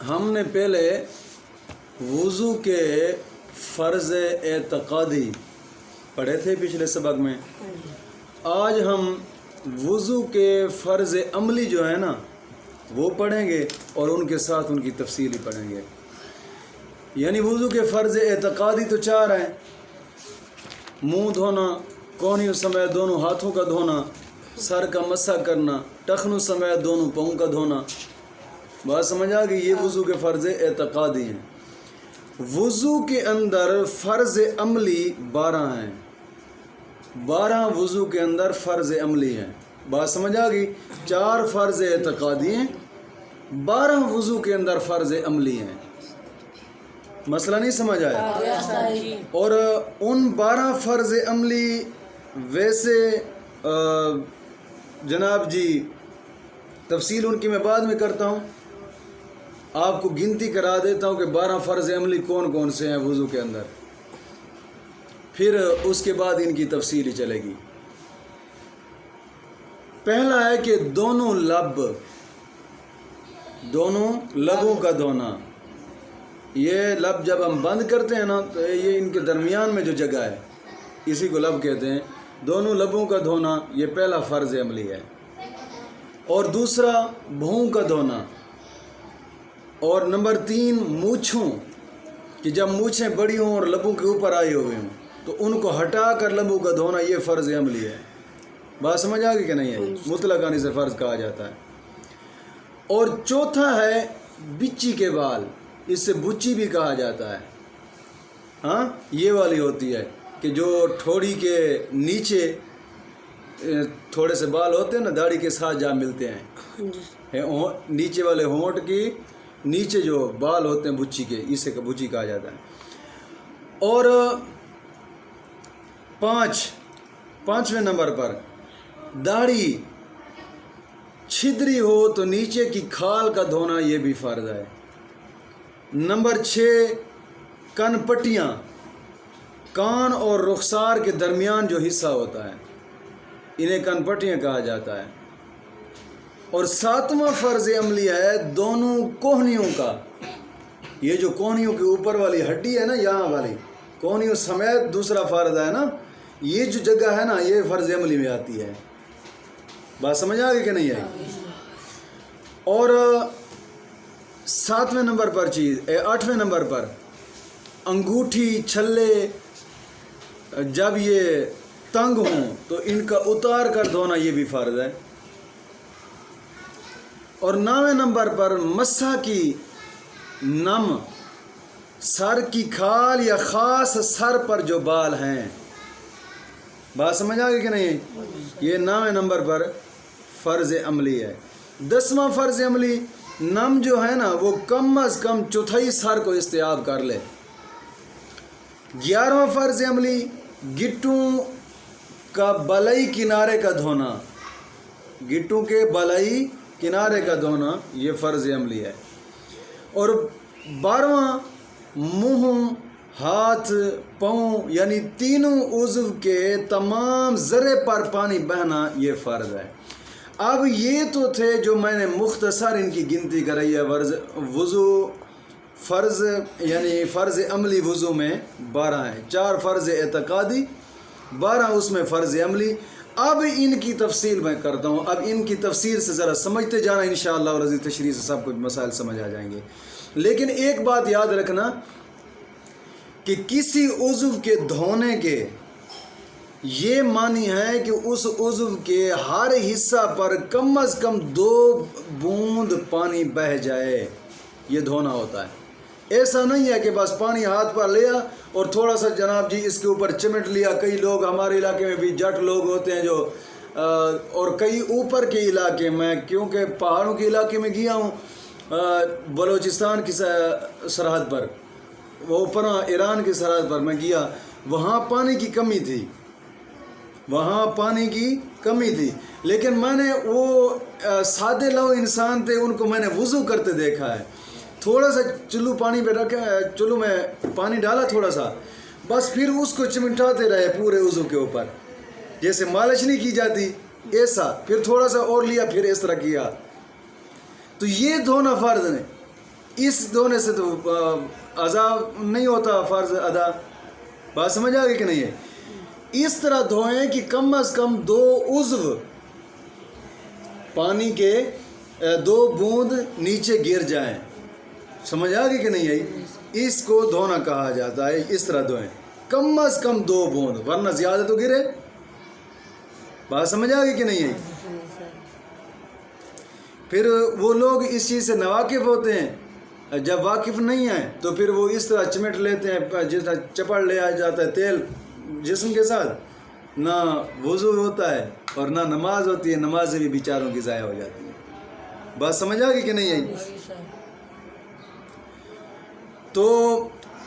ہم نے پہلے وضو کے فرض اعتقادی پڑھے تھے پچھلے سبق میں. آج ہم وضو کے فرض عملی جو ہے نا وہ پڑھیں گے اور ان کے ساتھ ان کی تفصیلی پڑھیں گے. یعنی وضو کے فرض اعتقادی تو 4 ہیں: منہ دھونا، کونیوں سمیت دونوں ہاتھوں کا دھونا، سر کا مسح کرنا، ٹخنوں سمیت دونوں پاؤں کا دھونا. بات سمجھ آ گئی؟ یہ وضو کے فرض اعتقادی ہیں. وضو کے اندر فرض عملی 12 ہیں. 12 وضو کے اندر فرض عملی ہیں. بات سمجھ آ گئی؟ 4 فرض اعتقادی ہیں، 12 وضو کے اندر فرض عملی ہیں. مسئلہ نہیں سمجھ آیا؟ اور ان 12 فرض عملی ویسے جناب جی تفصیل ان کی میں بعد میں کرتا ہوں. آپ کو گنتی کرا دیتا ہوں کہ 12 فرض عملی کون کون سے ہیں وضو کے اندر، پھر اس کے بعد ان کی تفصیل چلے گی. پہلا ہے کہ دونوں لبوں کا دھونا. یہ لب جب ہم بند کرتے ہیں نا تو یہ ان کے درمیان میں جو جگہ ہے اسی کو لب کہتے ہیں. دونوں لبوں کا دھونا یہ پہلا فرض عملی ہے. اور دوسرا بھون کا دھونا. اور نمبر 3 مونچھوں، کہ جب مونچھیں بڑی ہوں اور لبوں کے اوپر آئی ہوئے ہوں تو ان کو ہٹا کر لبوں کا دھونا، یہ فرض عملی ہے. بات سمجھ آ گئی کہ نہیں ہے؟ مطلق آنے سے فرض کہا جاتا ہے. اور چوتھا ہے بچی کے بال، اس سے بچی بھی کہا جاتا ہے. ہاں، یہ والی ہوتی ہے کہ جو ٹھوڑی کے نیچے تھوڑے سے بال ہوتے ہیں نا، داڑھی کے ساتھ جا ملتے ہیں، نیچے والے ہونٹ کی نیچے جو بال ہوتے ہیں بچی کے، اسے بچی کہا جاتا ہے. اور 5ویں نمبر پر داڑھی چھدری ہو تو نیچے کی کھال کا دھونا، یہ بھی فرض ہے. نمبر 6 کن پٹیاں، کان اور رخسار کے درمیان جو حصہ ہوتا ہے انہیں کن پٹیاں کہا جاتا ہے. اور 7واں فرض عملی ہے دونوں کوہنیوں کا. یہ جو کوہنیوں کے اوپر والی ہڈی ہے نا، یہاں والی کوہنیوں سمیت دوسرا فرض ہے نا، یہ جو جگہ ہے نا یہ فرض عملی میں آتی ہے. بات سمجھ آ گئی کہ نہیں آئی؟ اور 8ویں نمبر پر انگوٹھی چھلے جب یہ تنگ ہوں تو ان کا اتار کر دھونا، یہ بھی فرض ہے. اور 9ویں نمبر پر مسح کی نم، سر کی کھال یا خاص سر پر جو بال ہیں. بات سمجھ آ گئی کہ نہیں؟ یہ 9ویں نمبر پر فرض عملی ہے. 10واں فرض عملی نم جو ہے نا وہ کم از کم چوتھائی سر کو استیاب کر لے. 11واں فرض عملی گٹوں کا بلائی کنارے کا دھونا، گٹوں کے بلائی کنارے کا دھونا یہ فرض عملی ہے. اور 12واں منہ، ہاتھ، پاؤں یعنی تینوں عضو کے تمام ذرے پر پانی بہنا، یہ فرض ہے. اب یہ تو تھے جو میں نے مختصر ان کی گنتی کرائی ہے. وضو فرض یعنی فرض عملی وضو میں 12 ہیں، 4 فرض اعتقادی، 12 اس میں فرض عملی. اب ان کی تفصیل میں کرتا ہوں. اب ان کی تفصیل سے ذرا سمجھتے جانا، انشاءاللہ اور عزیز تشریح سے سب کچھ مسائل سمجھ آ جائیں گے. لیکن ایک بات یاد رکھنا کہ کسی عضو کے دھونے کے یہ معنی ہے کہ اس عضو کے ہر حصہ پر کم از کم 2 بوند پانی بہہ جائے، یہ دھونا ہوتا ہے. ایسا نہیں ہے کہ بس پانی ہاتھ پر لیا اور تھوڑا سا جناب جی اس کے اوپر چمٹ لیا. کئی لوگ ہمارے علاقے میں بھی جٹ لوگ ہوتے ہیں جو اور کئی اوپر کے علاقے میں، کیونکہ پہاڑوں کے علاقے میں گیا ہوں، بلوچستان کی سرحد پر، وہ اوپر ایران کی سرحد پر میں گیا، وہاں پانی کی کمی تھی. لیکن میں نے وہ سادے لو انسان تھے، ان کو میں نے وضو کرتے دیکھا ہے. تھوڑا سا چلو پانی پہ رکھا، چلو میں پانی ڈالا تھوڑا سا، بس پھر اس کو چمٹاتے رہے پورے عضو کے اوپر، جیسے مالش نہیں کی جاتی ایسا، پھر تھوڑا سا اور لیا، پھر اس طرح کیا. تو یہ دھونا فرض ہے. اس دھونے سے تو عذاب نہیں ہوتا فرض ادا. بات سمجھ آ گئی کہ نہیں ہے؟ اس طرح دھوئیں کہ کم از کم 2 عضو پانی کے 2 بوند نیچے گر جائیں. سمجھ آ گئی کہ نہیں آئی؟ اس کو دھونا کہا جاتا ہے. اس طرح دھوئیں کم از کم 2 بوند، ورنہ زیادہ تو گرے. بات سمجھ آ گئی کہ نہیں آئی؟ پھر وہ لوگ اس چیز سے ناواقف ہوتے ہیں. جب واقف نہیں ہیں تو پھر وہ اس طرح چمٹ لیتے ہیں، جس طرح چپڑ لیا جاتا ہے تیل جسم کے ساتھ، نہ وضو ہوتا ہے اور نہ نماز ہوتی ہے. نمازیں بھی بیچاروں کی ضائع ہو جاتی ہیں. بات سمجھ آ گئی کہ نہیں آئی؟ تو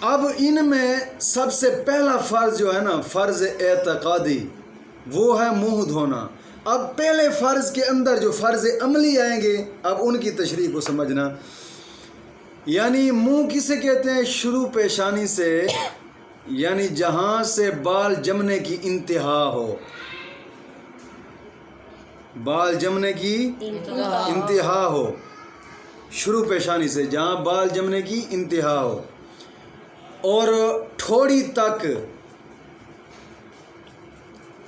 اب ان میں سب سے پہلا فرض جو ہے نا، فرض اعتقادی، وہ ہے منہ دھونا. اب پہلے فرض کے اندر جو فرض عملی آئیں گے، اب ان کی تشریح کو سمجھنا. یعنی منہ کسے کہتے ہیں؟ شروع پیشانی سے، یعنی جہاں سے بال جمنے کی انتہا ہو. بال جمنے کی انتہا ہو، شروع پیشانی سے جہاں بال جمنے کی انتہا ہو، اور ٹھوڑی تک.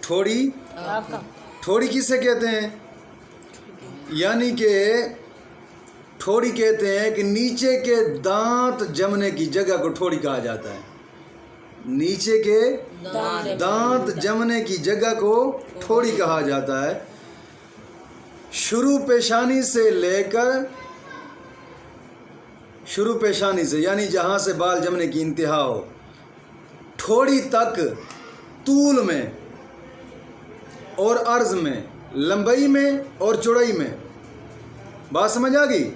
ٹھوڑی کسے کہتے ہیں؟ یعنی کہ ٹھوڑی کہتے ہیں کہ نیچے کے دانت جمنے کی جگہ کو ٹھوڑی کہا جاتا ہے. نیچے کے دانت جمنے کی جگہ کو ٹھوڑی کہا جاتا ہے. شروع پیشانی سے لے کر، شروع پیشانی سے یعنی جہاں سے بال جمنے کی انتہا ہو، ٹھوڑی تک طول میں اور عرض میں، لمبائی میں اور چوڑائی میں. بات سمجھ آ گئی؟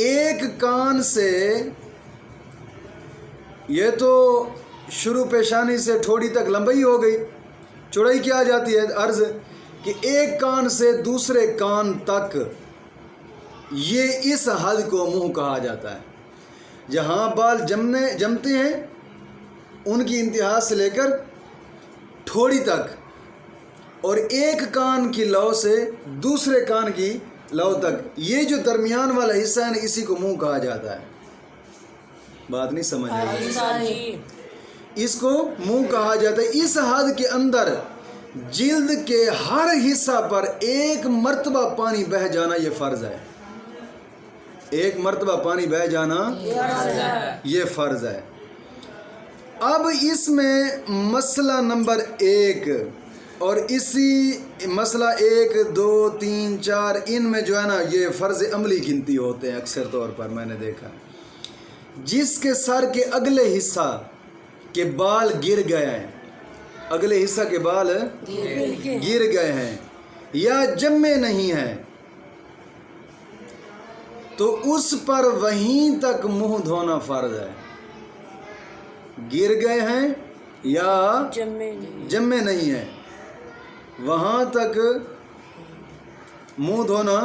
ایک کان سے، یہ تو شروع پیشانی سے ٹھوڑی تک لمبائی ہو گئی. چوڑائی کیا آ جاتی ہے؟ عرض. کہ ایک کان سے دوسرے کان تک، یہ اس حد کو منہ کہا جاتا ہے. جہاں بال جمتے ہیں ان کی انتہا سے لے کر ٹھوڑی تک، اور ایک کان کی لو سے دوسرے کان کی لو تک، یہ جو درمیان والا حصہ ہے نا، اسی کو منہ کہا جاتا ہے. بات نہیں سمجھ آئی؟ اس کو منہ کہا جاتا ہے. اس حد کے اندر جلد کے ہر حصہ پر ایک مرتبہ پانی بہہ جانا یہ فرض ہے. ایک مرتبہ پانی بہہ جانا یہ فرض ہے. اب اس میں مسئلہ نمبر 1، اور اسی مسئلہ 1 2 3 4 ان میں جو ہے نا یہ فرض عملی گنتی ہوتے ہیں اکثر طور پر. میں نے دیکھا جس کے سر کے اگلے حصہ کے بال گر گئے ہیں، اگلے حصہ کے بال گر گئے ہیں یا جمے نہیں ہیں، تو اس پر وہیں تک منہ دھونا فرض ہے. گر گئے ہیں یا جمے نہیں ہیں، وہاں تک منہ دھونا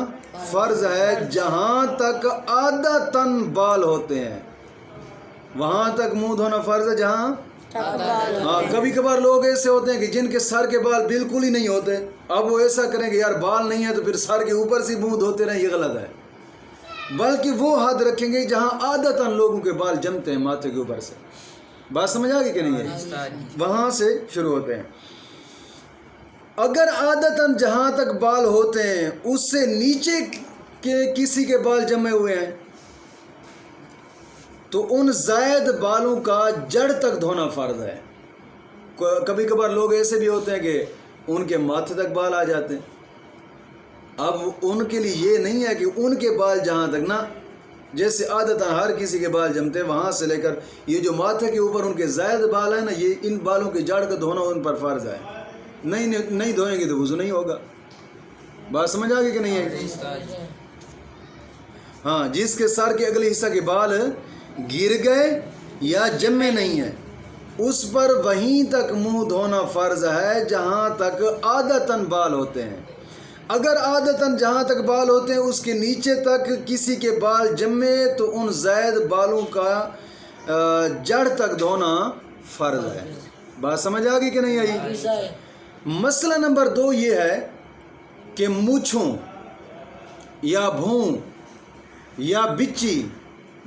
فرض ہے. جہاں تک عادتاً بال ہوتے ہیں وہاں تک منہ دھونا فرض ہے. جہاں کبھی کبھار لوگ ایسے ہوتے ہیں کہ جن کے سر کے بال بالکل ہی نہیں ہوتے، اب وہ ایسا کریں کہ یار بال نہیں ہے تو پھر سر کے اوپر سے منہ دھوتے رہیں، یہ غلط ہے. بلکہ وہ حد رکھیں گے جہاں عادتاً لوگوں کے بال جمتے ہیں ماتھے کے اوپر سے. بات سمجھ آ گئی کہ نہیں ہے؟ وہاں سے شروع ہوتے ہیں. اگر عادتاً جہاں تک بال ہوتے ہیں اس سے نیچے کے کسی کے بال جمے ہوئے ہیں تو ان زائد بالوں کا جڑ تک دھونا فرض ہے. کبھی کبھار لوگ ایسے بھی ہوتے ہیں کہ ان کے ماتھے تک بال آ جاتے ہیں. اب ان کے لیے یہ نہیں ہے کہ ان کے بال جہاں تک نا، جیسے عادتاً ہر کسی کے بال جمتے ہیں وہاں سے لے کر یہ جو ماتھے کے اوپر ان کے زائد بال ہیں نا، یہ ان بالوں کے جڑ کا دھونا ان پر فرض ہے. نہیں دھوئیں گے تو وضو نہیں ہوگا. بات سمجھ آ گئی کہ نہیں ہے؟ ہاں، جس کے سر کے اگلے حصہ کے بال گر گئے یا جمے نہیں ہیں اس پر وہیں تک منہ دھونا فرض ہے جہاں تک عادتاً بال ہوتے ہیں. اگر عادتاً جہاں تک بال ہوتے ہیں اس کے نیچے تک کسی کے بال جمے تو ان زائد بالوں کا جڑ تک دھونا فرض ہے. بات سمجھ آ گئی کہ نہیں آئی؟ مسئلہ نمبر 2 یہ ہے کہ مونچھوں یا بھوں یا بچی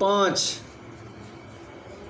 5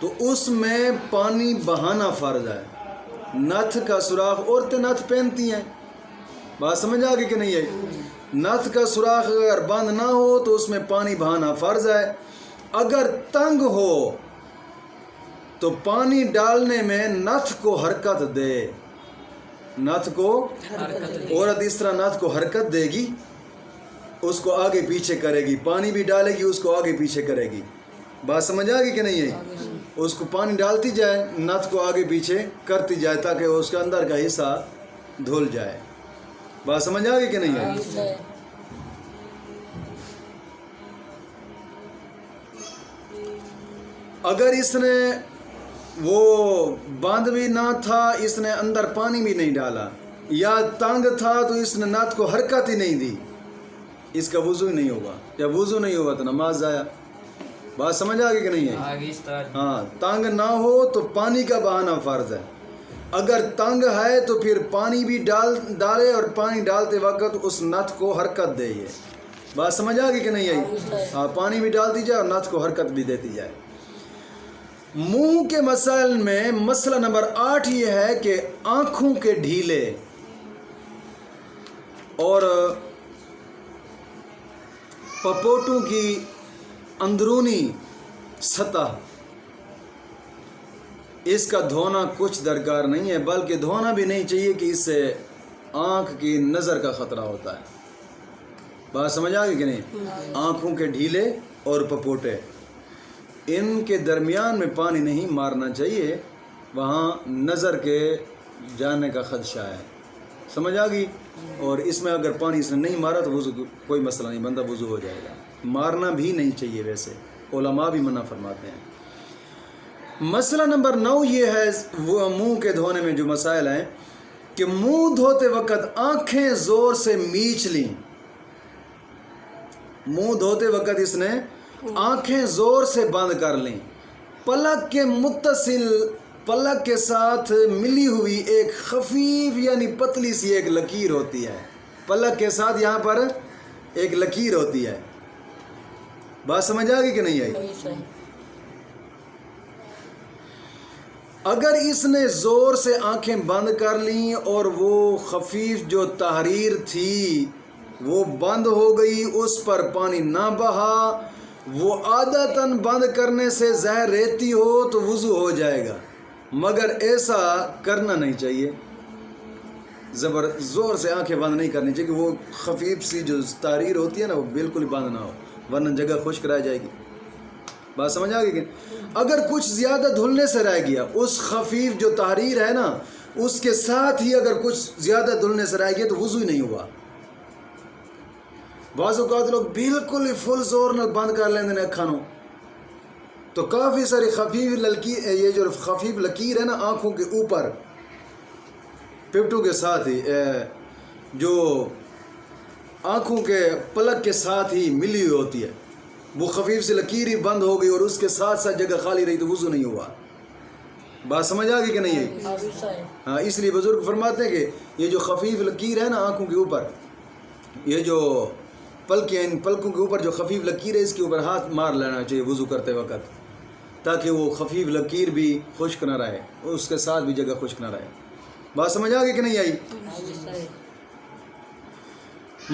تو اس میں پانی بہانا فرض ہے۔ نتھ کا سوراخ، عورتیں نتھ پہنتی ہیں، بات سمجھ آ گئی کہ نہیں ہے؟ نتھ کا سوراخ اگر بند نہ ہو تو اس میں پانی بہانا فرض ہے۔ اگر تنگ ہو تو پانی ڈالنے میں نتھ کو حرکت دے، نتھ کو عورت اس طرح نتھ کو حرکت دے گی، اس کو آگے پیچھے کرے گی، پانی بھی ڈالے گی، اس کو آگے پیچھے کرے گی، بات سمجھ آ گئی کہ نہیں ہے؟ اس کو پانی ڈالتی جائے، نتھ کو آگے پیچھے کرتی جائے تاکہ اس کے اندر کا حصہ دھل جائے، بات سمجھ آ گئی کہ نہیں ہے؟ اگر اس نے وہ بند بھی نہ تھا، اس نے اندر پانی بھی نہیں ڈالا، یا تنگ تھا تو اس نے نتھ کو حرکت ہی نہیں دی، اس کا وضو ہی نہیں ہوگا۔ جب وضو نہیں ہوگا تو نماز ضائع، بات سمجھ آ گئی کہ نہیں ہے؟ ہاں، تنگ نہ ہو تو پانی کا بہانا فرض ہے۔ اگر تنگ ہے تو پھر پانی بھی ڈالے اور پانی ڈالتے وقت اس نتھ کو حرکت دے، یہ بات سمجھ آ گئی کہ نہیں ہے؟ ہاں، پانی بھی ڈالتی جائے اور نتھ کو حرکت بھی دیتی جائے۔ منہ کے مسائل میں مسئلہ نمبر 8 یہ ہے کہ آنکھوں کے ڈھیلے اور پپوٹوں کی اندرونی سطح، اس کا دھونا کچھ درکار نہیں ہے، بلکہ دھونا بھی نہیں چاہیے کہ اس سے آنکھ کی نظر کا خطرہ ہوتا ہے، بات سمجھ آ گئی کہ نہیں؟ آنکھوں کے ڈھیلے اور پپوٹے، ان کے درمیان میں پانی نہیں مارنا چاہیے، وہاں نظر کے جانے کا خدشہ ہے، سمجھ آ گئی؟ اور اس میں اگر پانی اس نے نہیں مارا تو وضو کوئی مسئلہ نہیں بنتا، وضو ہو جائے گا۔ مارنا بھی نہیں چاہیے، ویسے علماء بھی منع فرماتے ہیں۔ مسئلہ نمبر 9 یہ ہے، وہ منہ کے دھونے میں جو مسائل ہیں، کہ منہ دھوتے وقت آنکھیں زور سے میچ لیں، منہ دھوتے وقت اس نے آنکھیں زور سے بند کر لیں، پلک کے متصل، پلک کے ساتھ ملی ہوئی ایک خفیف یعنی پتلی سی ایک لکیر ہوتی ہے، پلک کے ساتھ یہاں پر ایک لکیر ہوتی ہے، بات سمجھ آ گئی کہ نہیں آئی؟ اگر اس نے زور سے آنکھیں بند کر لیں اور وہ خفیف جو تحریر تھی وہ بند ہو گئی، اس پر پانی نہ بہا، وہ عادتاً بند کرنے سے زہر رہتی ہو تو وضو ہو جائے گا، مگر ایسا کرنا نہیں چاہیے، زور سے آنکھیں بند نہیں کرنی چاہیے، کہ وہ خفیف سی جو تحریر ہوتی ہے نا وہ بالکل ہی بند نہ ہو، ورنہ جگہ خشک رہ جائے گی، بات سمجھ آ گئی کہ اگر کچھ زیادہ دھلنے سے رہ گیا، اس خفیف جو تحریر ہے نا اس کے ساتھ ہی اگر کچھ زیادہ دھلنے سے رہ گیا تو وضو ہی نہیں ہوا۔ بعض اوقات لوگ بالکل ہی فل زور نال بند کر لیندے نے اکھاں نوں، تو کافی ساری خفیف لکیر، یہ جو خفیف لکیر ہے نا آنکھوں کے اوپر پپٹو کے ساتھ ہی، جو آنکھوں کے پلک کے ساتھ ہی ملی ہوئی ہوتی ہے، وہ خفیف سے لکیر ہی بند ہو گئی اور اس کے ساتھ ساتھ جگہ خالی رہی تو وضو نہیں ہوا، بات سمجھ آ گئی کہ نہیں ہے؟ ہاں، اس لیے بزرگ فرماتے ہیں کہ یہ جو خفیف لکیر ہے نا آنکھوں کے اوپر، یہ جو پلکیں، ان پلکوں کے اوپر جو خفیف لکیر ہے اس کے اوپر ہاتھ مار لینا چاہیے وضو کرتے وقت، تاکہ وہ خفیف لکیر بھی خشک نہ رہے، اس کے ساتھ بھی جگہ خشک نہ رہے، بات سمجھ آ گئی کہ نہیں آئی؟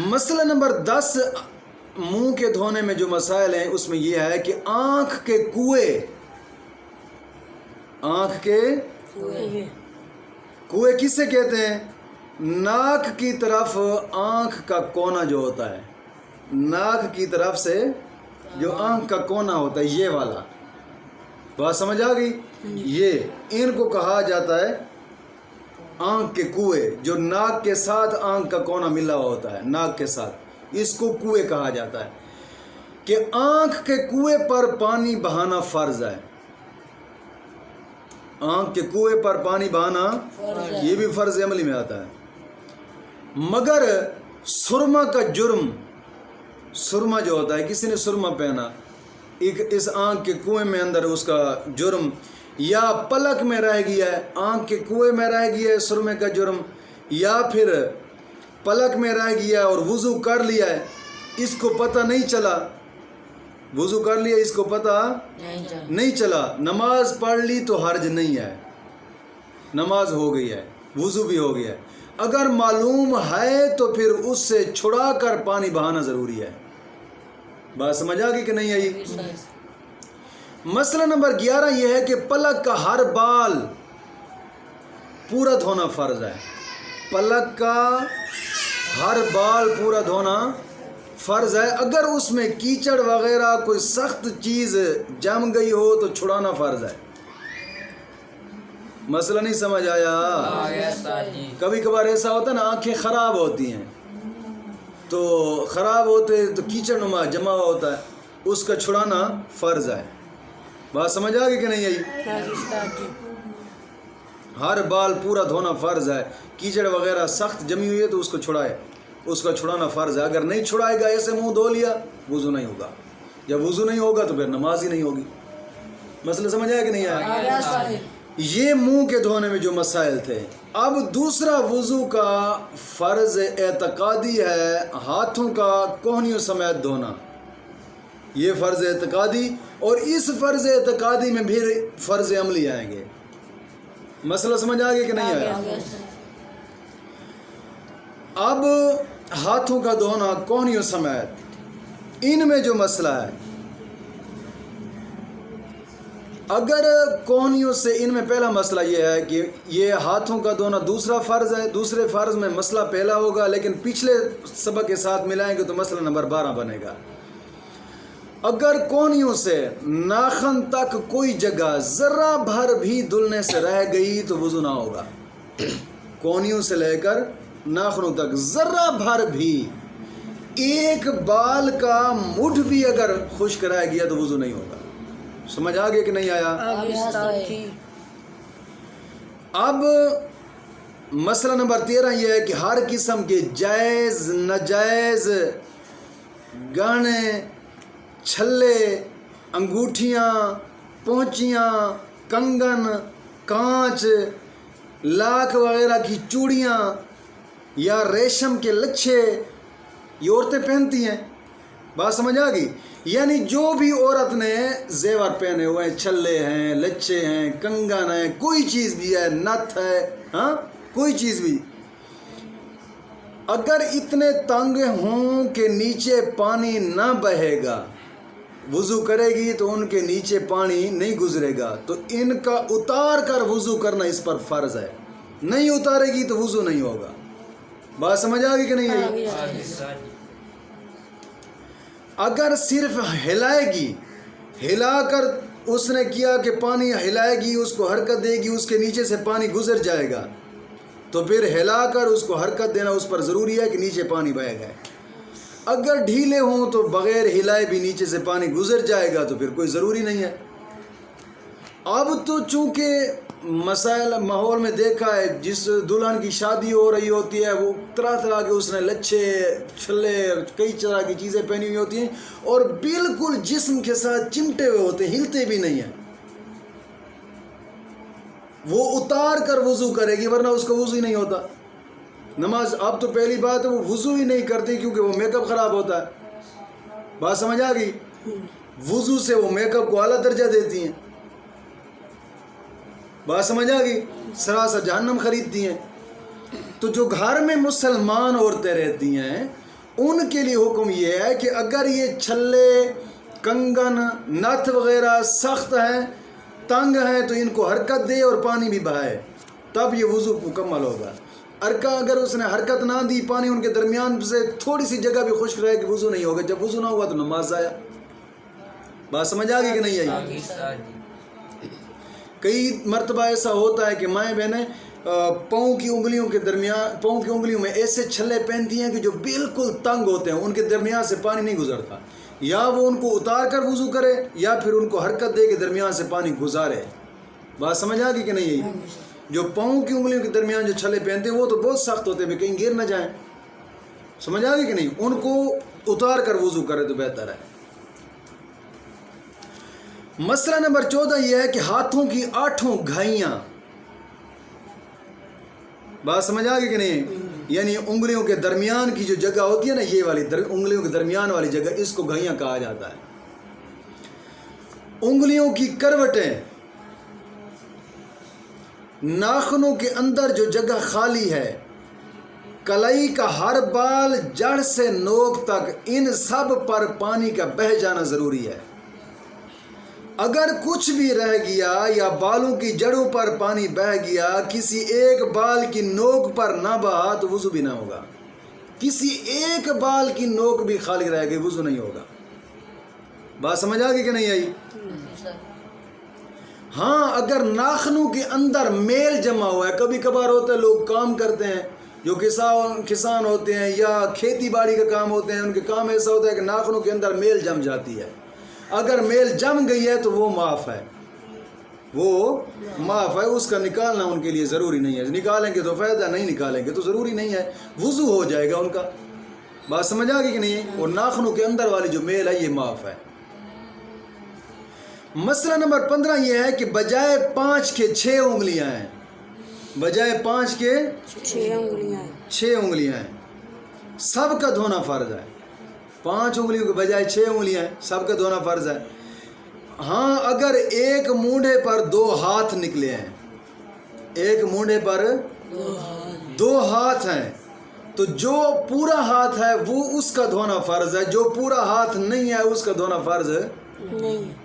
مسئلہ نمبر 10 منہ کے دھونے میں جو مسائل ہیں اس میں یہ ہے کہ آنکھ کے کوے، آنکھ کے کوے کسے کہتے ہیں؟ ناک کی طرف آنکھ کا کونا جو ہوتا ہے، ناک کی طرف سے جو آنکھ کا کونا ہوتا ہے یہ والا، بات سمجھ آ گئی؟ یہ ان کو کہا جاتا ہے آنکھ کے کوے، جو ناک کے ساتھ آنکھ کا کونا ملا ہوا ہوتا ہے، ناک کے ساتھ، اس کو کوے کہا جاتا ہے، کہ آنکھ کے کوے پر پانی بہانا فرض ہے، آنکھ کے کوے پر پانی بہانا یہ بھی فرض عملی میں آتا ہے، مگر سرما کا جرم، سرما جو ہوتا ہے، کسی نے سرما پہنا اس آنکھ کے کنویں میں اندر، اس کا جرم یا پلک میں رہ گیا ہے، آنکھ کے کنویں میں رہ گیا ہے سرمے کا جرم، یا پھر پلک میں رہ گیا اور وضو کر لیا ہے، اس کو پتہ نہیں چلا، وضو کر لیا اس کو پتہ نہیں چلا، نماز پڑھ لی تو حرج نہیں ہے، نماز ہو گئی ہے، وضو بھی ہو گیا ہے۔ اگر معلوم ہے تو پھر اس سے چھڑا کر پانی بہانا ضروری ہے۔ بات سمجھ آ گئی کہ نہیں آئی؟ مسئلہ نمبر 11 یہ ہے کہ پلک کا ہر بال پورا دھونا فرض ہے۔ پلک کا ہر بال پورا دھونا فرض ہے۔ اگر اس میں کیچڑ وغیرہ کوئی سخت چیز جم گئی ہو تو چھڑانا فرض ہے۔ مسئلہ نہیں سمجھ آیا؟ کبھی کبھار ایسا ہوتا ہے نا، آنکھیں خراب ہوتی ہیں تو خراب ہوتے تو کیچڑ نما جمع ہوتا ہے، اس کا چھڑانا فرض ہے۔ بات سمجھ آ گئی کہ نہیں آئی؟ ہر بال پورا دھونا فرض ہے۔ کیچڑ وغیرہ سخت جمی ہوئی ہے تو اس کو چھڑائے، اس کا چھڑانا فرض ہے۔ اگر نہیں چھڑائے گا، ایسے منہ دھو لیا، وضو نہیں ہوگا۔ جب وضو نہیں ہوگا تو پھر نماز ہی نہیں ہوگی۔ مسئلہ سمجھ آیا کہ نہیں آیا؟ یہ منہ کے دھونے میں جو مسائل تھے۔ اب دوسرا وضو کا فرض اعتقادی ہے ہاتھوں کا کوہنیوں سمیت دھونا۔ یہ فرض اعتقادی، اور اس فرض اعتقادی میں بھی فرض عملی آئیں گے۔ مسئلہ سمجھ آ گیا کہ نہیں آیا؟ اب ہاتھوں کا دھونا کوہنیوں سمیت، ان میں جو مسئلہ ہے، اگر کوہنیوں سے، ان میں پہلا مسئلہ یہ ہے کہ یہ ہاتھوں کا دھونا دوسرا فرض ہے۔ دوسرے فرض میں مسئلہ پہلا ہوگا، لیکن پچھلے سبق کے ساتھ ملائیں گے تو مسئلہ نمبر 12 بنے گا۔ اگر کوہنیوں سے ناخن تک کوئی جگہ ذرہ بھر بھی دھلنے سے رہ گئی تو وضو نہ ہوگا۔ کوہنیوں سے لے کر ناخنوں تک ذرہ بھر بھی، ایک بال کا مٹھ بھی اگر خشک رہ گیا تو وضو نہیں ہوگا۔ سمجھ آ گیا کہ نہیں آیا؟ اب مسئلہ نمبر 13 یہ ہے کہ ہر قسم کے جائز ناجائز گہنے، چھلے، انگوٹھیاں، پونچیاں، کنگن، کانچ، لاکھ وغیرہ کی چوڑیاں یا ریشم کے لچھے یہ عورتیں پہنتی ہیں۔ بات سمجھ آ گئی؟ یعنی جو بھی عورت نے زیور پہنے ہوئے ہیں، چھلے ہیں، لچھے ہیں، کنگن ہیں، کوئی چیز بھی ہے، نتھ ہے، ہاں کوئی چیز بھی، اگر اتنے تنگ ہوں کہ نیچے پانی نہ بہے گا، وضو کرے گی تو ان کے نیچے پانی نہیں گزرے گا، تو ان کا اتار کر وضو کرنا اس پر فرض ہے۔ نہیں اتارے گی تو وضو نہیں ہوگا۔ بات سمجھ آ گئی کہ نہیں آئی؟ اگر صرف ہلائے گی، ہلا کر اس نے کیا کہ پانی ہلائے گی، اس کو حرکت دے گی، اس کے نیچے سے پانی گزر جائے گا، تو پھر ہلا کر اس کو حرکت دینا اس پر ضروری ہے کہ نیچے پانی بہے گا۔ اگر ڈھیلے ہوں تو بغیر ہلائے بھی نیچے سے پانی گزر جائے گا تو پھر کوئی ضروری نہیں ہے۔ اب تو چونکہ مسائل ماحول میں دیکھا ہے، جس دلہن کی شادی ہو رہی ہوتی ہے وہ طرح طرح کے اس نے لچھے، چھلے، کئی طرح کی چیزیں پہنی ہوئی ہوتی ہیں اور بالکل جسم کے ساتھ چمٹے ہوئے ہوتے ہیں، ہلتے بھی نہیں ہیں۔ وہ اتار کر وضو کرے گی ورنہ اس کا وضو ہی نہیں ہوتا۔ نماز، اب تو پہلی بات ہے وہ وضو ہی نہیں کرتی کیونکہ وہ میک اپ خراب ہوتا ہے۔ بات سمجھ آ گئی؟ وضو سے وہ میک اپ کو اعلیٰ درجہ دیتی ہیں۔ بات سمجھ آ گئی؟ سراسر جہنم خریدتی ہیں۔ تو جو گھر میں مسلمان عورتیں رہتی ہیں ان کے لیے حکم یہ ہے کہ اگر یہ چھلے، کنگن، نتھ وغیرہ سخت ہیں، تنگ ہیں تو ان کو حرکت دے اور پانی بھی بہائے، تب یہ وضو مکمل ہوگا۔ اگر اس نے حرکت نہ دی، پانی ان کے درمیان سے تھوڑی سی جگہ بھی خشک رہے کہ وضو نہیں ہوگا۔ جب وضو نہ ہوا تو نماز ضائع۔ بات سمجھ آ گئی کہ نہیں آئی؟ کئی مرتبہ ایسا ہوتا ہے کہ مائیں بہنیں پاؤں کی انگلیوں میں ایسے چھلے پہنتی ہیں کہ جو بالکل تنگ ہوتے ہیں، ان کے درمیان سے پانی نہیں گزرتا، یا وہ ان کو اتار کر وضو کرے یا پھر ان کو حرکت دے کے درمیان سے پانی گزارے۔ بات سمجھ آ گئی کہ نہیں آئی؟ جو پاؤں کی انگلیوں کے درمیان جو چھلے پہنتے ہیں وہ تو بہت سخت ہوتے ہیں، کہیں گر نہ جائیں۔ سمجھ آ گئی کہ نہیں؟ ان کو اتار کر وضو کرے تو بہتر ہے۔ مسئلہ نمبر 14 یہ ہے کہ ہاتھوں کی 8 گھائیاں، بات سمجھ آ گئی کہ نہیں؟ یعنی انگلیوں کے درمیان کی جو جگہ ہوتی ہے نا، یہ والی انگلیوں کے درمیان والی جگہ، اس کو گھائیاں کہا جاتا ہے۔ انگلیوں کی کروٹیں، ناخنوں کے اندر جو جگہ خالی ہے، کلائی کا ہر بال جڑ سے نوک تک، ان سب پر پانی کا بہہ جانا ضروری ہے۔ اگر کچھ بھی رہ گیا یا بالوں کی جڑوں پر پانی بہہ گیا، کسی ایک بال کی نوک پر نہ بہا تو وضو بھی نہ ہوگا۔ کسی ایک بال کی نوک بھی خالی رہ گئی، وضو نہیں ہوگا۔ بات سمجھ آ گئی کہ نہیں آئی؟ ہاں، اگر ناخنوں کے اندر میل جمع ہوا ہے، کبھی کبھار ہوتا ہے لوگ کام کرتے ہیں جو کسان ہوتے ہیں یا کھیتی باڑی کا کام ہوتے ہیں، ان کے کام ایسا ہوتا ہے کہ ناخنوں کے اندر میل جم جاتی ہے۔ اگر میل جم گئی ہے تو وہ معاف ہے، اس کا نکالنا ان کے لیے ضروری نہیں ہے۔ نکالیں گے تو فائدہ، نہیں نکالیں گے تو ضروری نہیں ہے، وضو ہو جائے گا ان کا۔ بات سمجھ آ گئی کہ نہیں ہے؟ اور ناخنوں کے اندر والی جو میل ہے یہ معاف ہے۔ مسئلہ نمبر 15 یہ ہے کہ بجائے 5 کے 6 انگلیاں ہیں، بجائے 5 کے 6 انگلیاں ہیں، سب کا دھونا فرض ہے۔ 5 انگلیوں کے بجائے 6 انگلیاں ہیں، سب کا دھونا فرض ہے۔ ہاں، اگر ایک مونڈھے پر 2 ہاتھ نکلے ہیں، ایک مونڈھے پر 2 ہاتھ ہیں، تو جو پورا ہاتھ ہے وہ اس کا دھونا فرض ہے، جو پورا ہاتھ نہیں ہے اس کا دھونا فرض نہیں ہے۔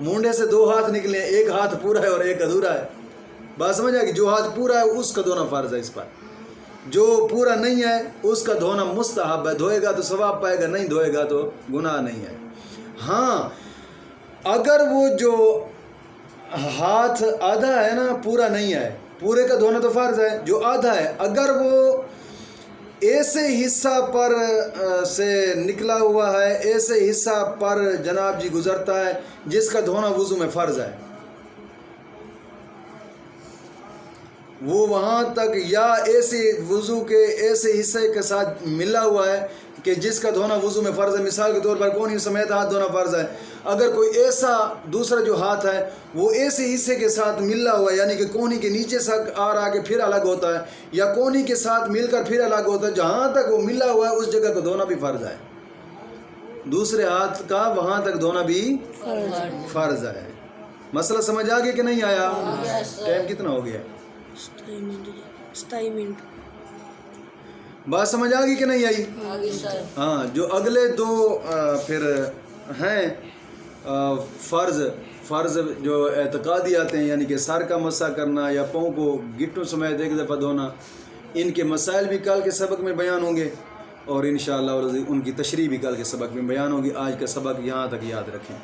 مونڈھے سے 2 ہاتھ نکلے ہیں، ایک ہاتھ پورا ہے اور ایک ادھورا ہے۔ بات سمجھ آئے گی؟ جو ہاتھ پورا ہے اس کا دھونا فرض ہے اس پر، جو پورا نہیں ہے اس کا دھونا مستحب ہے، دھوئے گا تو ثواب پائے گا، نہیں دھوئے گا تو گناہ نہیں ہے۔ ہاں، اگر وہ جو ہاتھ آدھا ہے نا، پورا نہیں ہے، پورے کا دھونا تو فرض ہے، جو آدھا ہے اگر وہ ایسے حصہ پر سے نکلا ہوا ہے، ایسے حصہ پر جناب جی گزرتا ہے جس کا دھونا وضو میں فرض ہے، وہ وہاں تک یا ایسے وضو کے ایسے حصے کے ساتھ ملا ہوا ہے کہ جس کا دھونا وضو میں فرض ہے۔ مثال کے طور پر کونی سمیت ہاتھ دھونا فرض ہے۔ اگر کوئی ایسا دوسرا جو ہاتھ ہے وہ ایسے حصے کے ساتھ ملا ہوا ہے، یعنی کہ کونی کے نیچے سے آ کے پھر الگ ہوتا ہے، یا کونی کے ساتھ مل کر پھر الگ ہوتا ہے، جہاں تک وہ ملا ہوا ہے اس جگہ کو دھونا بھی فرض ہے، دوسرے ہاتھ کا وہاں تک دھونا بھی فرض ہے۔ مسئلہ سمجھ آ گیا کہ نہیں آیا؟ ٹائم کتنا ہو گیا؟ 27 منٹ۔ بات سمجھ آ گئی کہ نہیں آئی؟ ہاں، جو اگلے 2 پھر ہیں فرض جو اعتقادی آتے ہیں، یعنی کہ سر کا مسح کرنا یا پاؤں کو گھٹنوں سمیت ایک دفعہ دھونا، ان کے مسائل بھی کل کے سبق میں بیان ہوں گے، اور انشاءاللہ ان کی تشریح بھی کل کے سبق میں بیان ہوگی۔ آج کا سبق یہاں تک یاد رکھیں۔